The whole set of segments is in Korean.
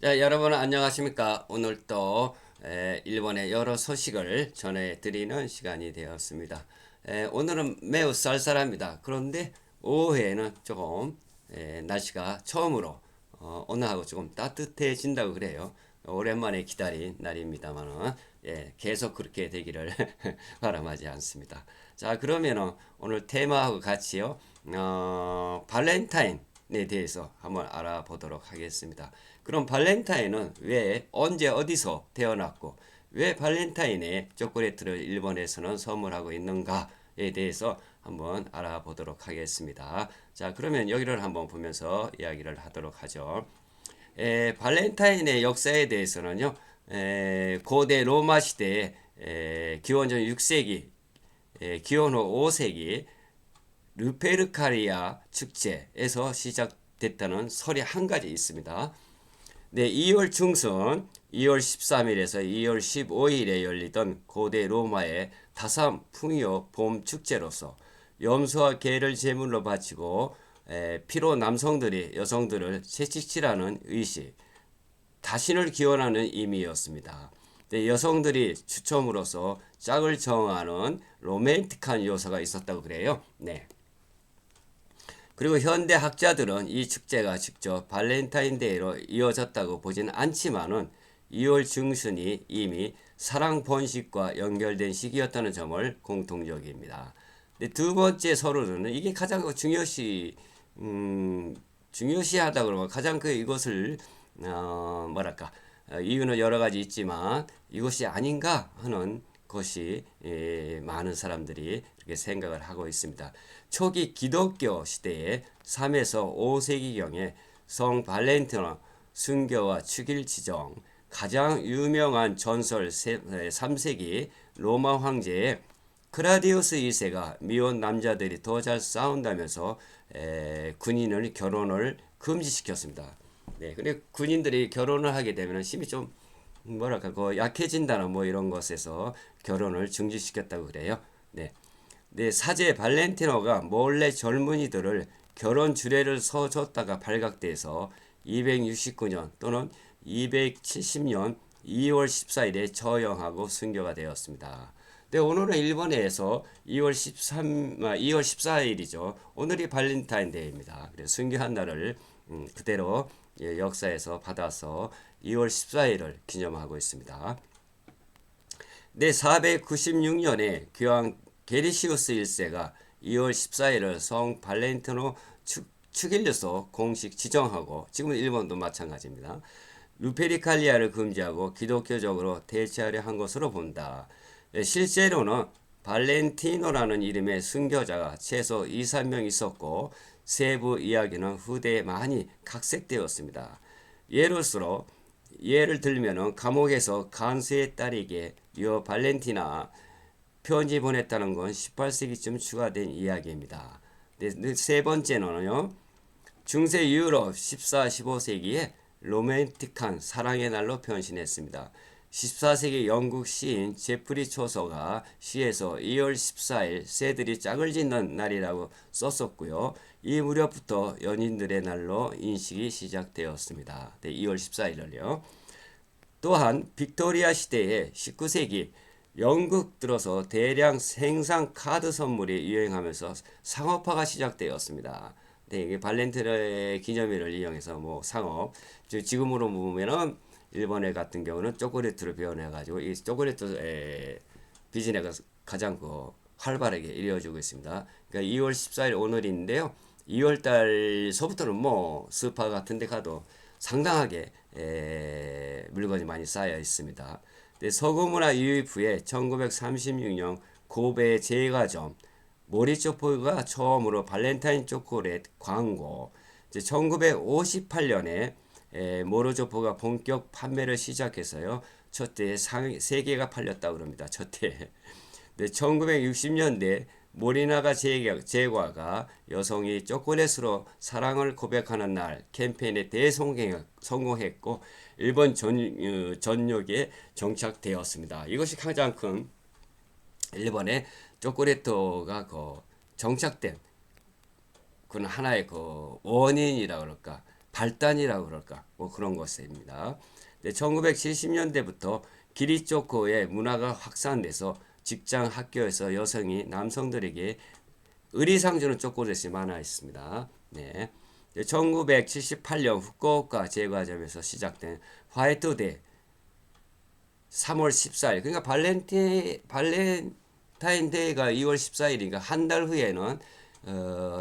자, 여러분 안녕하십니까? 오늘 또 일본의 여러 소식을 전해드리는 시간이 되었습니다. 오늘은 매우 쌀쌀합니다. 그런데 오후에는 조금 날씨가 처음으로 오늘하고 조금 따뜻해진다고 그래요. 오랜만에 기다린 날입니다만은 계속 그렇게 되기를 바람하지 않습니다. 자, 그러면은 오늘 테마하고 같이요. 발렌타인에 대해서 한번 알아보도록 하겠습니다. 그럼 발렌타인은 왜 언제 어디서 태어났고 왜 발렌타인의 초콜릿을 일본에서는 선물하고 있는가에 대해서 한번 알아보도록 하겠습니다. 자, 그러면 여기를 한번 보면서 이야기를 하도록 하죠. 발렌타인의 역사에 대해서는요. 고대 로마 시대에 기원전 6세기, 기원 후 5세기 루페르카리아 축제에서 시작됐다는 설이 한 가지 있습니다. 네, 2월 중순 2월 13일에서 2월 15일에 열리던 고대 로마의 다산 풍요 봄 축제로서 염소와 개를 제물로 바치고 피로 남성들이 여성들을 채찍질하는 의식, 다신을 기원하는 의미였습니다. 네, 여성들이 추첨으로서 짝을 정하는 로맨틱한 요소가 있었다고 그래요. 네. 그리고 현대 학자들은 이 축제가 직접 발렌타인데이로 이어졌다고 보지는 않지만은 2월 중순이 이미 사랑 번식과 연결된 시기였다는 점을 공통적입니다. 근데 두 번째 서로는 이게 가장 중요시하다 그러면 가장 이것을 뭐랄까 이유는 여러 가지 있지만 이것이 아닌가 하는 것이 많은 사람들이 그렇게 생각을 하고 있습니다. 초기 기독교 시대에 3에서 5세기경에 성 발렌티노 순교와 축일 지정, 가장 유명한 전설 3세기 로마 황제의 크라디우스 2세가 미혼 남자들이 더 잘 싸운다면서 군인을 결혼을 금지시켰습니다. 네, 근데 군인들이 결혼을 하게 되면 힘이 좀 뭐랄까 약해진다는 뭐 이런 것에서 결혼을 중지시켰다고 그래요. 네. 네, 사제 발렌티노가 몰래 젊은이들을 결혼 주례를 서줬다가 발각돼서 269년 또는 270년 2월 14일에 처형하고 순교가 되었습니다. 네, 오늘은 일본에서 2월 14일이죠. 오늘이 발렌타인데이입니다. 그래서 순교한 날을 그대로 역사에서 받아서 2월 14일을 기념하고 있습니다. 네, 496년에 교황 게리시우스 1세가 2월 14일을 성 발렌티노 축일로서 공식 지정하고 지금은 일본도 마찬가지입니다. 루페리칼리아를 금지하고 기독교적으로 대체하려 한 것으로 본다. 실제로는 발렌티노라는 이름의 순교자가 최소 2, 3명 있었고 세부 이야기는 후대에 많이 각색되었습니다. 예를 들면 감옥에서 간수의 딸에게 여 발렌티나 편지 보냈다는 건 18세기쯤 추가된 이야기입니다. 세 번째는요. 중세 유럽 14, 15세기에 로맨틱한 사랑의 날로 변신했습니다. 14세기 영국 시인 제프리 초서가 시에서 2월 14일 새들이 짝을 짓는 날이라고 썼었고요. 이 무렵부터 연인들의 날로 인식이 시작되었습니다. 2월 14일을요. 또한 빅토리아 시대의 19세기 영국 들어서 대량 생산 카드 선물이 유행하면서 상업화가 시작되었습니다. 네, 이게 발렌티노의 기념일을 이용해서 뭐 상업, 지금으로 보면은 일본의 같은 경우는 초콜릿으로 표현해가지고 이 초콜릿 비즈니스가 가장 활발하게 이루어지고 있습니다. 그러니까 2월 14일 오늘인데요. 2월 달서부터는 뭐 스파 같은 데 가도 상당하게 물건이 많이 쌓여 있습니다. 서구문화 유입 후에 1936년 고베 제과점 모리초포가 처음으로 발렌타인 초콜릿 광고, 1958년에 모로조포가 본격 판매를 시작해서요. 첫해 3개가 팔렸다고 합니다. 첫해. 네, 1960년대 모리나가 제과가 여성이 초콜릿으로 사랑을 고백하는 날 캠페인에 대성공했고 일본 전역에 정착되었습니다. 이것이 가장 큰 일본의 초콜릿가 정착된 그는 하나의 원인이라 그럴까 발단이라고 그럴까 뭐 그런 것입니다. 1970년대부터 기리초코의 문화가 확산돼서 직장 학교에서 여성이 남성들에게 의리상 주는 초콜릿이 많아 있습니다. 네. 1978년 후쿠오카 제과점에서 시작된 화이트데이 3월 14일 그러니까 발렌타인데이가 2월 14일이니까 한 달 후에는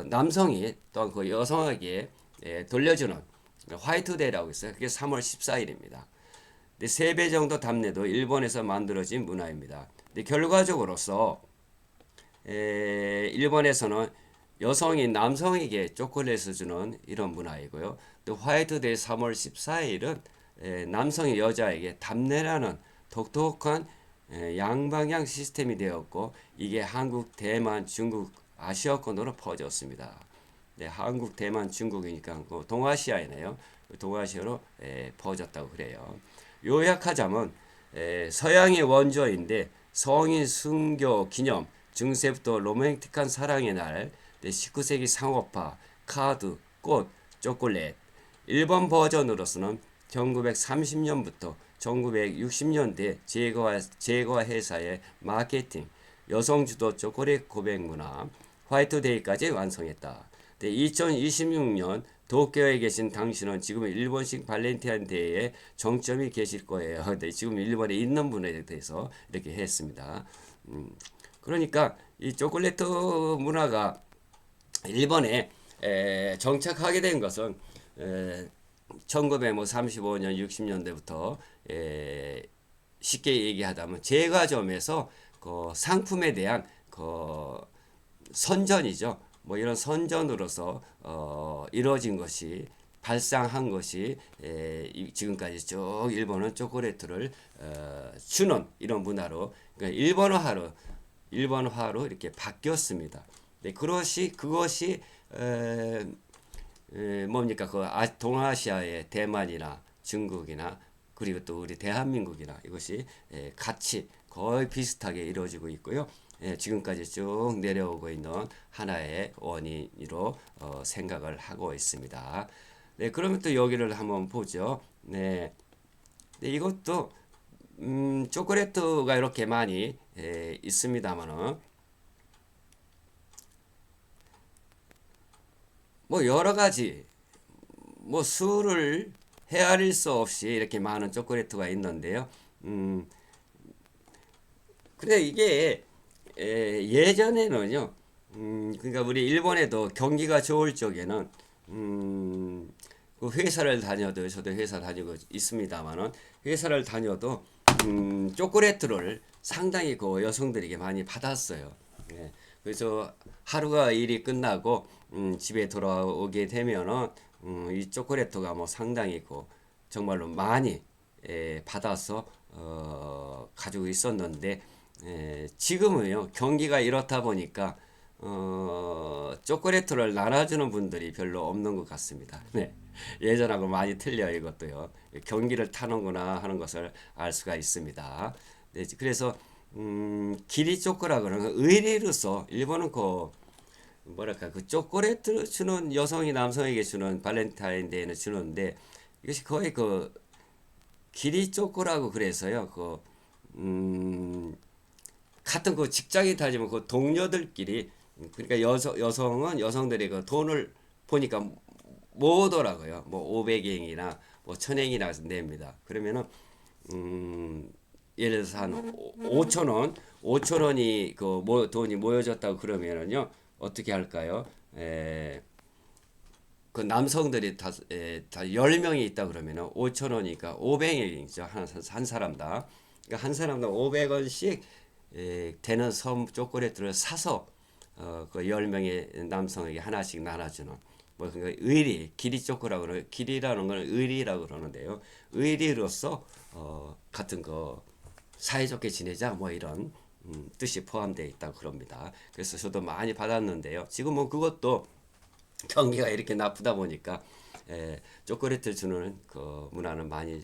남성이 또한 그 여성에게 돌려주는 화이트데이라고 있어요. 그게 3월 14일입니다. 3배 정도 답례도 일본에서 만들어진 문화입니다. 근데 결과적으로서 일본에서는 여성이 남성에게 초콜릿을 주는 이런 문화이고요. 또 화이트데이 3월 14일은 남성이 여자에게 답례라는 독특한 양방향 시스템이 되었고 이게 한국, 대만, 중국, 아시아권으로 퍼졌습니다. 네, 한국, 대만, 중국이니까 동아시아이네요. 동아시아로 퍼졌다고 그래요. 요약하자면 서양의 원조인데 성인 순교 기념 증세부터 로맨틱한 사랑의 날 19세기 상업화 카드 꽃 초콜릿 일본 버전으로서는 1930년부터 1960년대 제과 회사의 마케팅 여성 주도 초콜릿 고백 문화 화이트데이까지 완성했다. 2026년 도쿄에 계신 당신은 지금 일본식 발렌타인데이에 정점이 계실 거예요. 지금 일본에 있는 분에 대해서 이렇게 했습니다. 그러니까 이 초콜릿 문화가 일본에 정착하게 된 것은 1935년 60년대부터 쉽게 얘기하자면 제과점에서 그 상품에 대한 그 선전이죠. 뭐 이런 선전으로서 이루어진 것이 발상한 것이 지금까지 쭉 일본은 초콜릿을 주는 이런 문화로 그러니까 일본화로 이렇게 바뀌었습니다. 네, 그것이 뭡니까 그 동아시아의 대만이나 중국이나 그리고 또 우리 대한민국이나 이것이 같이 거의 비슷하게 이루어지고 있고요. 지금까지 쭉 내려오고 있는 하나의 원인으로 생각을 하고 있습니다. 네, 그러면 또 여기를 한번 보죠. 네, 네 이것도 초콜릿가 이렇게 많이 있습니다만은 뭐 여러 가지 뭐 수를 헤아릴 수 없이 이렇게 많은 초콜릿가 있는데요. 근데 이게 예전에는요. 그러니까 우리 일본에도 경기가 좋을 적에는 그 회사를 다녀도 저도 회사 다니고 있습니다만은 회사를 다녀도 초콜릿을 상당히 그 여성들에게 많이 받았어요. 예. 그래서 하루가 일이 끝나고 집에 돌아오게 되면은 이 초콜릿가 뭐 상당히 그 정말로 많이 받아서 가지고 있었는데 지금은요 경기가 이렇다 보니까 초콜릿을 나눠주는 분들이 별로 없는 것 같습니다. 네. 예전하고 많이 틀려요 이것도요. 경기를 타는구나 하는 것을 알 수가 있습니다. 네, 그래서 기리 초코라 그러는 의리로서 일본은 그 뭐랄까 그 초콜릿을 주는 여성이 남성에게 주는 발렌타인데이는 주는데 이것이 거의 그 기리 초코라고 그래서요. 같은 그 직장이 다니면 그 동료들끼리 그러니까 여성은 여성들이 그 돈을 보니까 모으더라고요. 뭐 500엔이나 뭐 1000엔이나 냅니다. 그러면은 예를 들어서 한 5천 원, 5천 원이 그 돈이 모여졌다고 그러면은요 어떻게 할까요? 그 남성들이 다 10명이 있다 그러면은 5천 원이니까 500엔이죠. 한 사람당. 그러니까 한 사람당 500원씩 되는 초콜릿을 사서 그 10명의 남성에게 하나씩 나눠주는 뭐 그러니까 기리 초코라고 그러는 기리라는 건 의리라고 그러는데요. 의리로서 같은 거 사이좋게 지내자 뭐 이런 뜻이 포함되어 있다고 그럽니다. 그래서 저도 많이 받았는데요. 지금은 그것도 경기가 이렇게 나쁘다 보니까 초콜릿을 주는 그 문화는 많이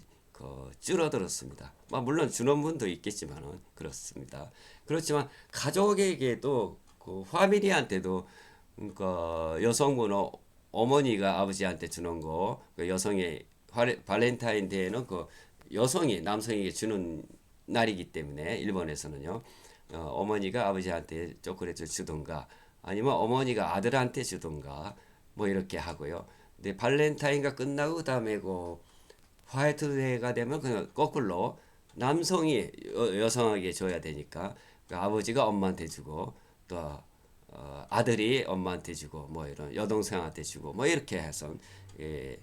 줄어들었습니다. 물론 주는 분도 있겠지만은 그렇습니다. 그렇지만 가족에게도 그 파미리한테도 그러니까 여성분은 어머니가 아버지한테 주는 거, 그 여성의 발렌타인데이는 그 여성이 남성에게 주는 날이기 때문에 일본에서는요. 어머니가 아버지한테 초콜릿을 주던가 아니면 어머니가 아들한테 주던가 뭐 이렇게 하고요. 근데 발렌타인가 끝나고 그다음에 그 화이트데이가 되면 그냥 거꾸로 남성이 여성에게 줘야 되니까 그 아버지가 엄마한테 주고 또 아들이 엄마한테 주고 뭐 이런 여동생한테 주고 뭐 이렇게 해서 예,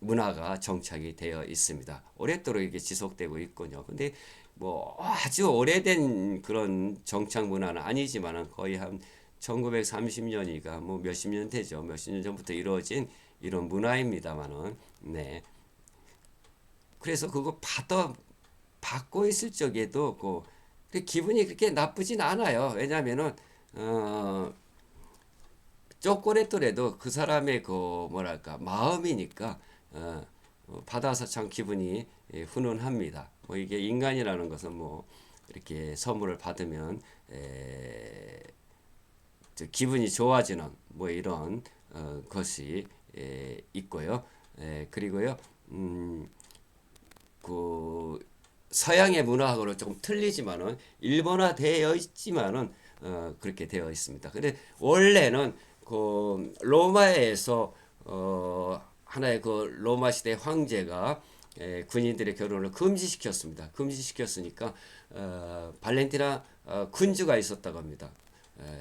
문화가 정착이 되어 있습니다. 오랫도록 이게 지속되고 있군요. 근데 뭐 아주 오래된 그런 정착 문화는 아니지만은 거의 한 1930년이가 뭐 몇십 년 되죠. 몇십 년 전부터 이루어진 이런 문화입니다만은 네. 그래서 그거 받고 있을 적에도 그 기분이 그렇게 나쁘진 않아요. 왜냐면은 어 초콜릿더라도 그 사람의 그 뭐랄까 마음이니까 받아서 참 기분이 훈훈합니다. 뭐 이게 인간이라는 것은 뭐 이렇게 선물을 받으면 기분이 좋아지는 뭐 이런 것이 있고요. 그리고요. 그 서양의 문화하고는 조금 틀리지만은 일본화되어 있지만은 그렇게 되어 있습니다. 근데 원래는 그 로마에서 하나의 그 로마 시대 황제가 군인들의 결혼을 금지시켰습니다. 금지시켰으니까 발렌티나 군주가 있었다고 합니다.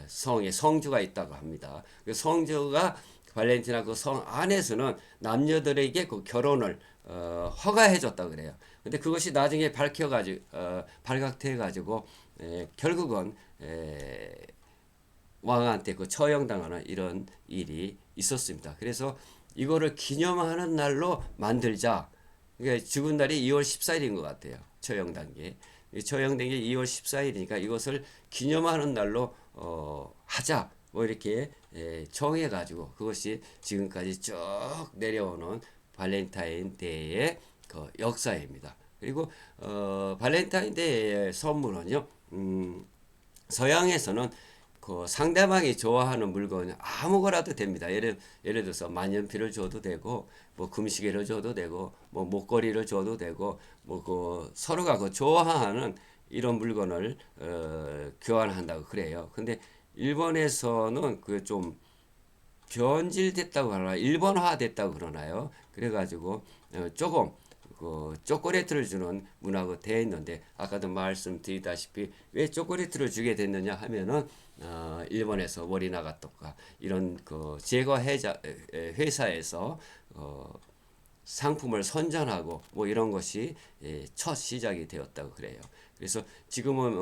성에 성주가 있다고 합니다. 그 성주가 발렌티나 그 성 안에서는 남녀들에게 그 결혼을 허가해 줬다 그래요. 근데 그것이 나중에 밝혀가지고 발각돼 가지고 결국은 왕한테 그 처형당하는 이런 일이 있었습니다. 그래서 이거를 기념하는 날로 만들자. 그러니까 죽은 날이 2월 14일인 것 같아요. 처형단 게. 처형된 게 2월 14일이니까 이것을 기념하는 날로 하자. 뭐 이렇게 정해가지고 그것이 지금까지 쭉 내려오는 발렌타인데이의 그 역사입니다. 그리고 발렌타인데이의 선물은요. 서양에서는 그 상대방이 좋아하는 물건 아무거나도 됩니다. 예를 들어서 만년필을 줘도 되고 뭐 금시계를 줘도 되고 뭐 목걸이를 줘도 되고 뭐 그 서로가 그 좋아하는 이런 물건을 교환한다고 그래요. 근데 일본에서는 그 좀 변질됐다고 하나 일본화 됐다고 그러나요? 그래가지고 조금 그 초콜릿을 주는 문화가 되어 있는데 아까도 말씀드리다시피 왜 초콜릿을 주게 됐느냐 하면은 일본에서 워리나가토가 이런 그 제거 회사에서 상품을 선전하고 뭐 이런 것이 첫 시작이 되었다고 그래요. 그래서 지금은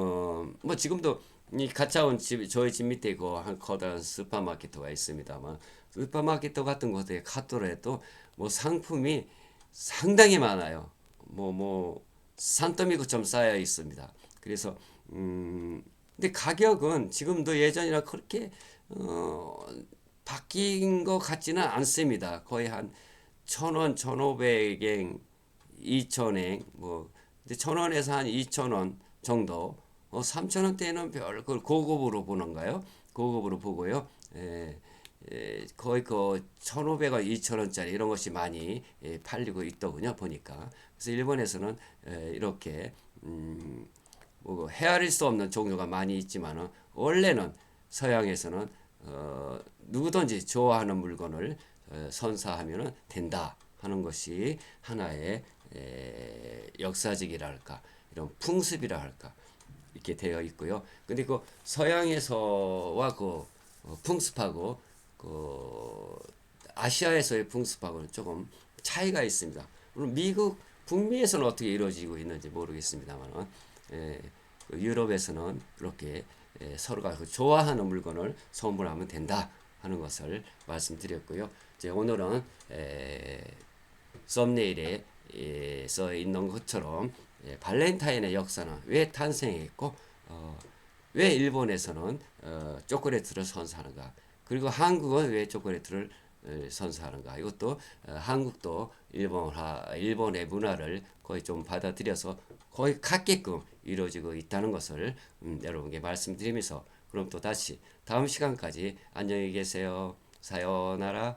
뭐 지금도 이 가까운 저희 집 밑에 그 한 커다란 슈퍼마켓가 있습니다만 슈퍼마켓 같은 곳에 갔더라도 뭐 상품이 상당히 많아요. 산더미구처럼 쌓여 있습니다. 그래서 근데 가격은 지금도 예전이랑 그렇게 어, 바뀐 것 같지는 않습니다. 거의 한 1,000원, 1,500엔, 2,000엔 뭐 근데 1,000원에서 한 2,000원 정도 3,000원대는 별 그 고급으로 보는가요? 고급으로 보고요. 거의 그 1,500원, 2,000원짜리 이런 것이 많이 팔리고 있더군요. 보니까. 그래서 일본에서는 이렇게 뭐 헤아릴 수 없는 종류가 많이 있지만은 원래는 서양에서는 누구든지 좋아하는 물건을 선사하면 된다 하는 것이 하나의 역사적이랄까 이런 풍습이라 할까 이렇게 되어 있고요. 근데 그 서양에서와 그 풍습하고 그 아시아에서의 풍습하고는 조금 차이가 있습니다. 물론 미국 북미에서는 어떻게 이루어지고 있는지 모르겠습니다만 유럽에서는 이렇게 서로가 그 좋아하는 물건을 선물하면 된다 하는 것을 말씀드렸고요. 이제 오늘은 썸네일에 써 있는 것처럼 발렌타인의 역사는 왜 탄생했고 왜 일본에서는 초콜릿을 선사하는가 그리고 한국은 왜 초콜릿을 선사하는가 이것도 한국도 일본의 문화를 거의 좀 받아들여서 거의 같게끔 이루어지고 있다는 것을 여러분께 말씀드리면서 그럼 또 다시 다음 시간까지 안녕히 계세요. 사요나라.